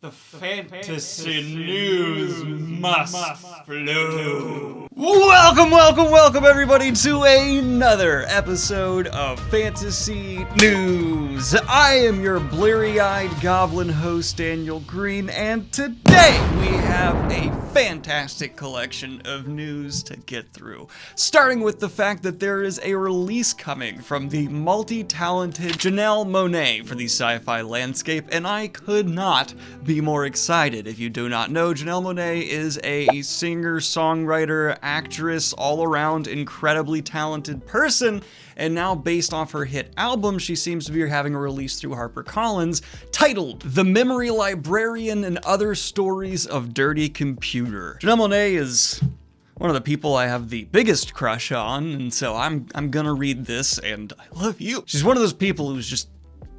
The fantasy news must flow. Welcome everybody to another episode of Fantasy News. I am your bleary-eyed goblin host, Daniel Greene, and today we have a fantastic collection of news to get through. Starting with the fact that there is a release coming from the multi-talented Janelle Monae for the sci-fi landscape, and I could not be more excited. If you do not know, Janelle Monae is a singer, songwriter, actress, all-around incredibly talented person, and now based off her hit album, she seems to be having a release through HarperCollins titled The Memory Librarian and Other Stories of Dirty Computer. Janelle Monae is one of the people I have the biggest crush on, and so I'm gonna read this, and I love you. She's one of those people who's just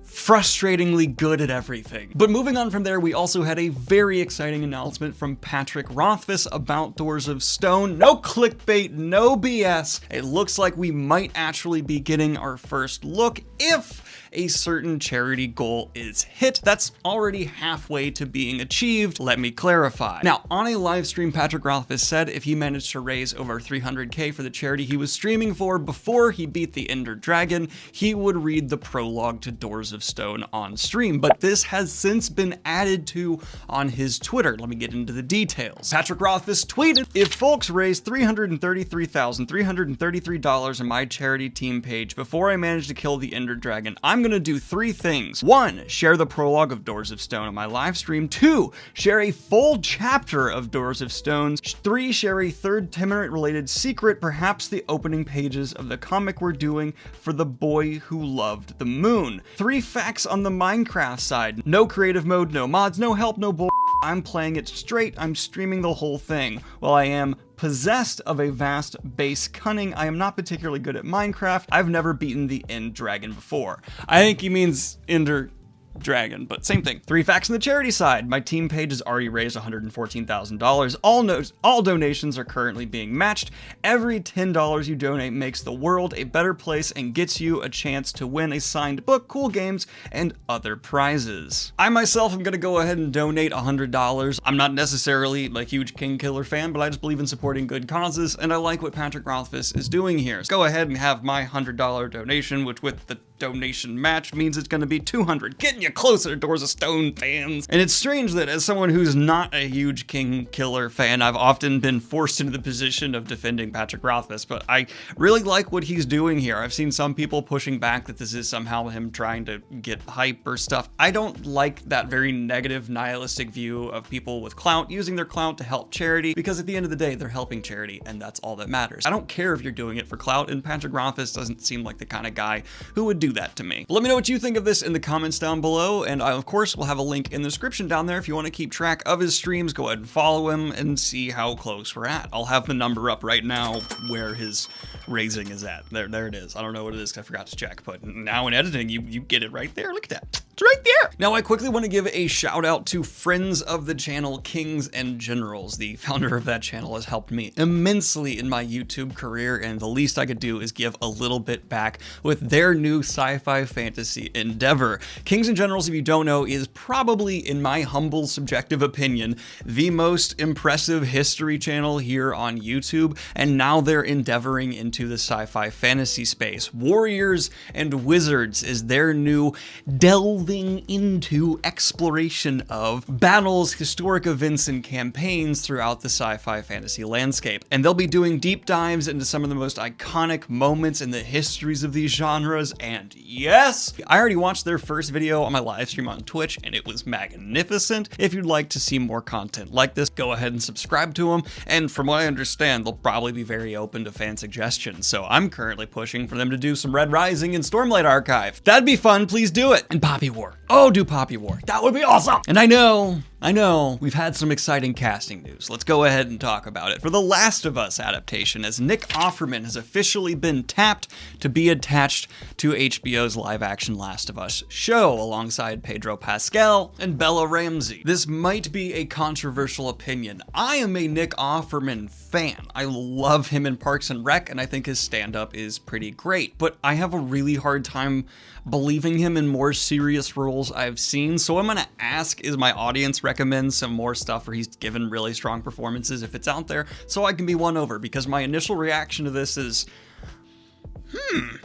frustratingly good at everything. But moving on from there, we also had a very exciting announcement from Patrick Rothfuss about Doors of Stone. No clickbait, no BS. It looks like we might actually be getting our first look if a certain charity goal is hit. That's already halfway to being achieved, let me clarify. Now, on a live stream, Patrick Rothfuss said if he managed to raise over 300k for the charity he was streaming for before he beat the Ender Dragon, he would read the prologue to Doors of Stone on stream. But this has since been added to on his Twitter. Let me get into the details. Patrick Rothfuss tweeted, "If folks raise $333,333 on my charity team page before I manage to kill the Ender Dragon, I'm gonna do three things. 1, share the prologue of Doors of Stone on my live stream. 2, share a full chapter of Doors of Stone. 3, share a third Temerate related secret, perhaps the opening pages of the comic we're doing for the boy who loved the moon. 3 facts on the Minecraft side. No creative mode, no mods, no help, no bull. I'm playing it straight. I'm streaming the whole thing. While I am possessed of a vast base cunning, I am not particularly good at Minecraft. I've never beaten the End Dragon before." I think he means Ender Dragon, but same thing. 3 facts on the charity side. My team page has already raised $114,000. All donations are currently being matched. Every $10 you donate makes the world a better place and gets you a chance to win a signed book, cool games, and other prizes. I myself am going to go ahead and donate $100. I'm not necessarily a huge King Killer fan, but I just believe in supporting good causes, and I like what Patrick Rothfuss is doing here. So go ahead and have my $100 donation, which with the donation match means it's going to be $200, getting you closer, Doors of Stone fans. And it's strange that as someone who's not a huge King Killer fan, I've often been forced into the position of defending Patrick Rothfuss, but I really like what he's doing here. I've seen some people pushing back that this is somehow him trying to get hype or stuff. I don't like that very negative, nihilistic view of people with clout using their clout to help charity, because at the end of the day, they're helping charity, and that's all that matters. I don't care if you're doing it for clout, and Patrick Rothfuss doesn't seem like the kind of guy who would do that to me. But let me know what you think of this in the comments down below, and I of course will have a link in the description down there if you want to keep track of his streams. Go ahead and follow him and see how close we're at. I'll have the number up right now where his raising is at. There it is. I don't know what it is because I forgot to check, but now in editing you get it right there. Look at that. It's right there. Now I quickly want to give a shout out to friends of the channel, Kings and Generals. The founder of that channel has helped me immensely in my YouTube career, and the least I could do is give a little bit back with their new sci-fi fantasy endeavor. Kings and Generals, if you don't know, is probably, in my humble subjective opinion, the most impressive history channel here on YouTube, and now they're endeavoring into the sci-fi fantasy space. Warriors and Wizards is their new delving into exploration of battles, historic events, and campaigns throughout the sci-fi fantasy landscape. And they'll be doing deep dives into some of the most iconic moments in the histories of these genres, and yes, I already watched their first video on my live stream on Twitch, and it was magnificent. If you'd like to see more content like this, go ahead and subscribe to them, and from what I understand, they'll probably be very open to fan suggestions, so I'm currently pushing for them to do some Red Rising and Stormlight Archive. That'd be fun, please do it. And Poppy War. Oh, do Poppy War. That would be awesome. And I know we've had some exciting casting news. Let's go ahead and talk about it. For the Last of Us adaptation, as Nick Offermen has officially been tapped to be attached to HBO's live-action Last of Us show alongside Pedro Pascal and Bella Ramsey. This might be a controversial opinion. I am a Nick Offerman fan. I love him in Parks and Rec, and I think his stand-up is pretty great, but I have a really hard time believing him in more serious roles I've seen, so I'm gonna ask, is my audience recommend some more stuff where he's given really strong performances if it's out there, so I can be won over, because my initial reaction to this is,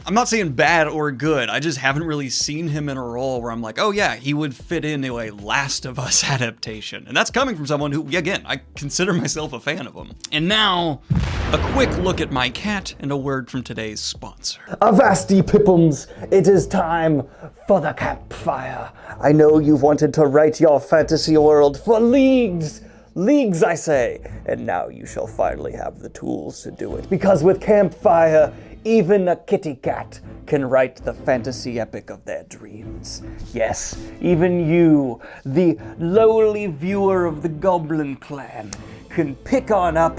I'm not saying bad or good, I just haven't really seen him in a role where I'm like, oh yeah, he would fit into a Last of Us adaptation. And that's coming from someone who, again, I consider myself a fan of him. And now, a quick look at my cat and a word from today's sponsor. Avasti Pippums, it is time for the campfire. I know you've wanted to write your fantasy world for leagues, I say, and now you shall finally have the tools to do it. Because with Campfire, even a kitty cat can write the fantasy epic of their dreams. Yes, even you, the lowly viewer of the Goblin Clan, can pick on up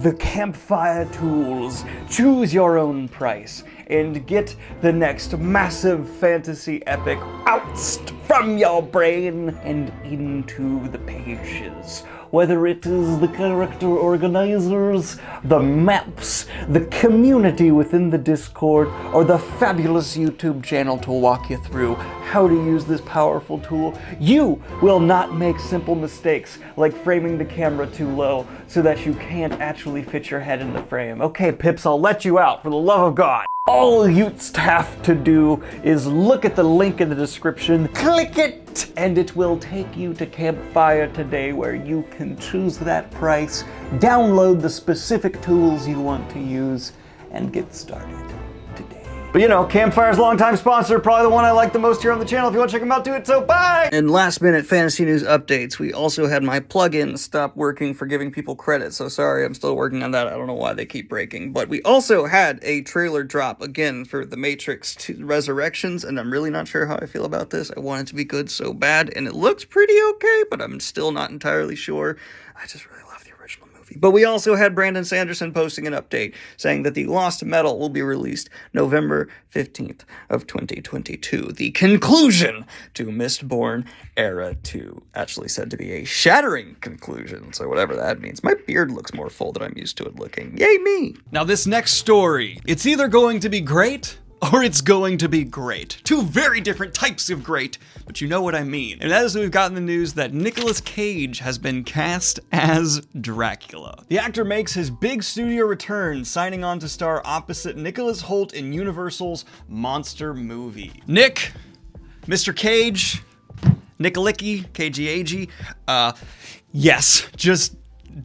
the Campfire tools, choose your own price, and get the next massive fantasy epic ousted from your brain and into the pages. Whether it is the character organizers, the maps, the community within the Discord, or the fabulous YouTube channel to walk you through how to use this powerful tool, you will not make simple mistakes like framing the camera too low so that you can't actually fit your head in the frame. Okay, Pips, I'll let you out, for the love of God. All you have to do is look at the link in the description, click it, and it will take you to Campfire today, where you can choose that price, download the specific tools you want to use, and get started today. But you know, Campfire's longtime sponsor, probably the one I like the most here on the channel. If you want to check them out, do it, so bye! And last minute fantasy news updates. We also had my plugin stop working for giving people credit, so sorry, I'm still working on that. I don't know why they keep breaking. But we also had a trailer drop, again, for The Matrix 2 Resurrections, and I'm really not sure how I feel about this. I want it to be good so bad, and it looks pretty okay, but I'm still not entirely sure. I just really love the original movie. But we also had Brandon Sanderson posting an update saying that the Lost Metal will be released November 15th of 2022. The conclusion to Mistborn Era 2. Actually said to be a shattering conclusion, so whatever that means. My beard looks more full than I'm used to it looking. Yay me! Now this next story, it's either going to be great or it's going to be great. Two very different types of great, but you know what I mean. And that is, we've gotten the news that Nicolas Cage has been cast as Dracula. The actor makes his big studio return, signing on to star opposite Nicholas Hoult in Universal's monster movie. Nick, Mr. Cage, Nicolicki, KGAG, yes, just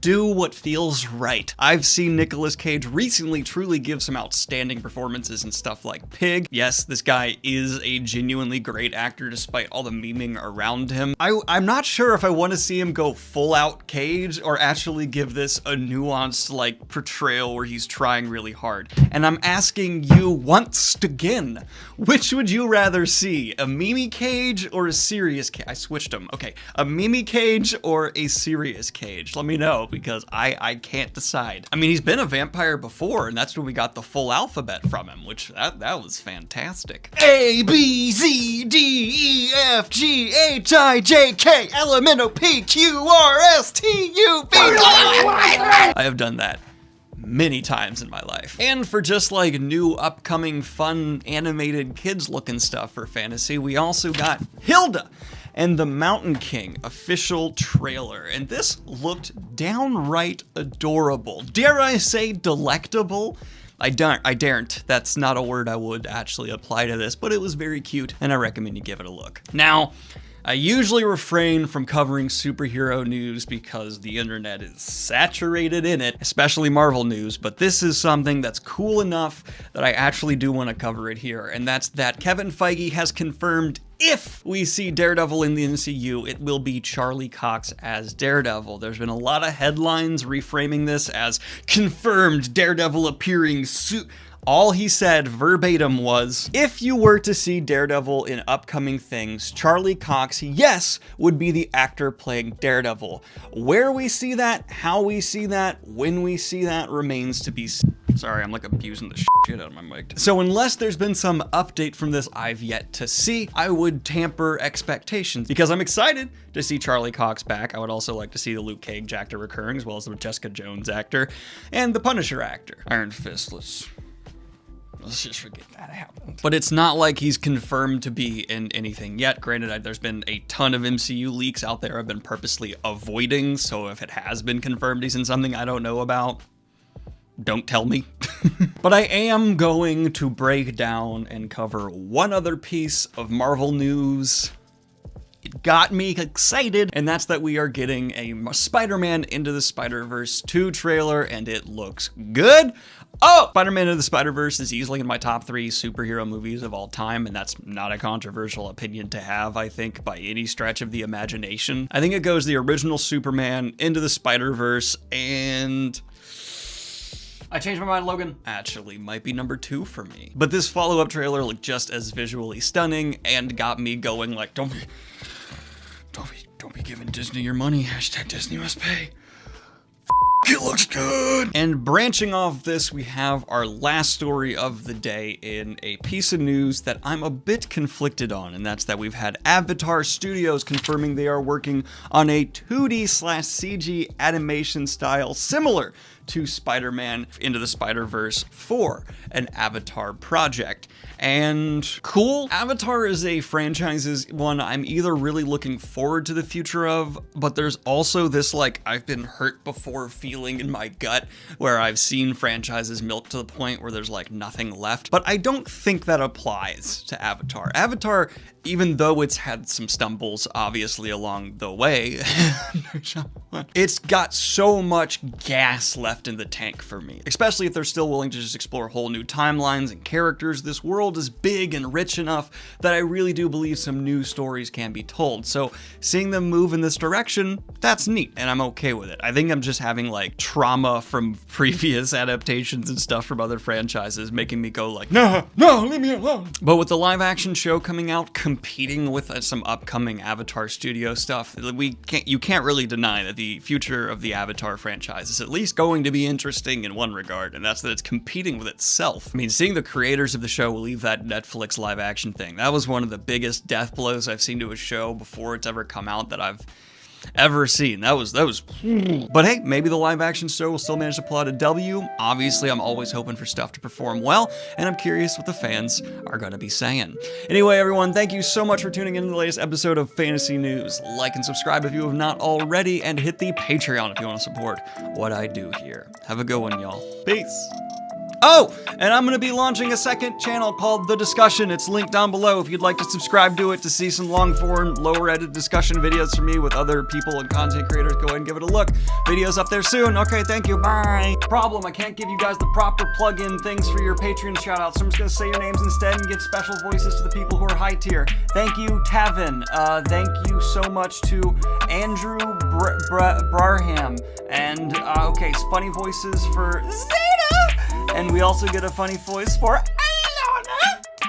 do what feels right. I've seen Nicolas Cage recently truly give some outstanding performances in stuff like Pig. Yes, this guy is a genuinely great actor despite all the memeing around him. I'm not sure if I want to see him go full out Cage or actually give this a nuanced like portrayal where he's trying really hard. And I'm asking you once again, which would you rather see? A meme Cage or a serious Cage? I switched them. Okay, a meme Cage or a serious Cage? Let me know, because I can't decide. I mean, he's been a vampire before, and that's when we got the full alphabet from him, which that was fantastic. A, B, Z, D, E, F, G, H, I, J, K, L, M, N, O, P, Q, R, S, T, U, V. I have done that many times in my life. And for just like new upcoming fun animated kids looking stuff for fantasy, we also got Hilda and the Mountain King official trailer, and this looked downright adorable. Dare I say delectable? I daren't. That's not a word I would actually apply to this, but it was very cute, and I recommend you give it a look. Now, I usually refrain from covering superhero news because the internet is saturated in it, especially Marvel news, but this is something that's cool enough that I actually do want to cover it here, and that's that Kevin Feige has confirmed if we see Daredevil in the MCU, it will be Charlie Cox as Daredevil. There's been a lot of headlines reframing this as confirmed Daredevil appearing soon. All he said verbatim was, if you were to see Daredevil in upcoming things, Charlie Cox, yes, would be the actor playing Daredevil. Where we see that, how we see that, when we see that remains to be seen. Sorry, I'm like abusing the shit out of my mic. So unless there's been some update from this I've yet to see, I would tamper expectations because I'm excited to see Charlie Cox back. I would also like to see the Luke Cage actor recurring, as well as the Jessica Jones actor and the Punisher actor. Iron Fist, let's Let's just forget that happened. But it's not like he's confirmed to be in anything yet. Granted, there's been a ton of MCU leaks out there I've been purposely avoiding, so if it has been confirmed he's in something I don't know about, don't tell me. But I am going to break down and cover one other piece of Marvel news. It got me excited, and that's that we are getting a Spider-Man Into the Spider-Verse 2 trailer, and it looks good. Oh, Spider-Man Into the Spider-Verse is easily in my top 3 superhero movies of all time, and that's not a controversial opinion to have, I think, by any stretch of the imagination. I think it goes the original Superman, Into the Spider-Verse, and... I changed my mind, Logan. Actually, might be number 2 for me. But this follow-up trailer looked just as visually stunning and got me going like, don't be giving Disney your money. Hashtag Disney must pay. It looks good. And branching off this, we have our last story of the day in a piece of news that I'm a bit conflicted on, and that's that we've had Avatar Studios confirming they are working on a 2D/CG animation style similar to Spider-Man Into the Spider-Verse 4, an Avatar project. And cool, Avatar is a franchise's one I'm either really looking forward to the future of, but there's also this like I've been hurt before feeling in my gut where I've seen franchises milked to the point where there's like nothing left. But I don't think that applies to Avatar. Avatar, even though it's had some stumbles obviously along the way, it's got so much gas left in the tank for me, especially if they're still willing to just explore whole new timelines and characters. This world is big and rich enough that I really do believe some new stories can be told. So seeing them move in this direction, that's neat, and I'm okay with it. I think I'm just having like trauma from previous adaptations and stuff from other franchises making me go like, no, leave me alone. But with the live action show coming out, competing with some upcoming Avatar studio stuff, you can't really deny that the future of the Avatar franchise is at least going to be interesting in one regard, and that's that it's competing with itself. I mean, seeing the creators of the show leave that Netflix live action thing, that was one of the biggest death blows I've seen to a show before it's ever come out that I've ever seen. That was But hey, maybe the live action show will still manage to pull out a W. Obviously, I'm always hoping for stuff to perform well, and I'm curious what the fans are gonna be saying. Anyway, everyone, thank you so much for tuning in to the latest episode of Fantasy News. Like and subscribe if you have not already, and hit the Patreon if you want to support what I do here. Have a good one, y'all. Peace. Oh, and I'm going to be launching a second channel called The Discussion. It's linked down below if you'd like to subscribe to it to see some long-form, lower-edited discussion videos from me with other people and content creators. Go ahead and give it a look. Video's up there soon. Okay, thank you. Bye. Problem, I can't give you guys the proper plug-in things for your Patreon shout-outs, so I'm just going to say your names instead and give special voices to the people who are high tier. Thank you, Tavin. Thank you so much to Andrew Brarham. And, okay, funny voices for Zeta. And we also get a funny voice for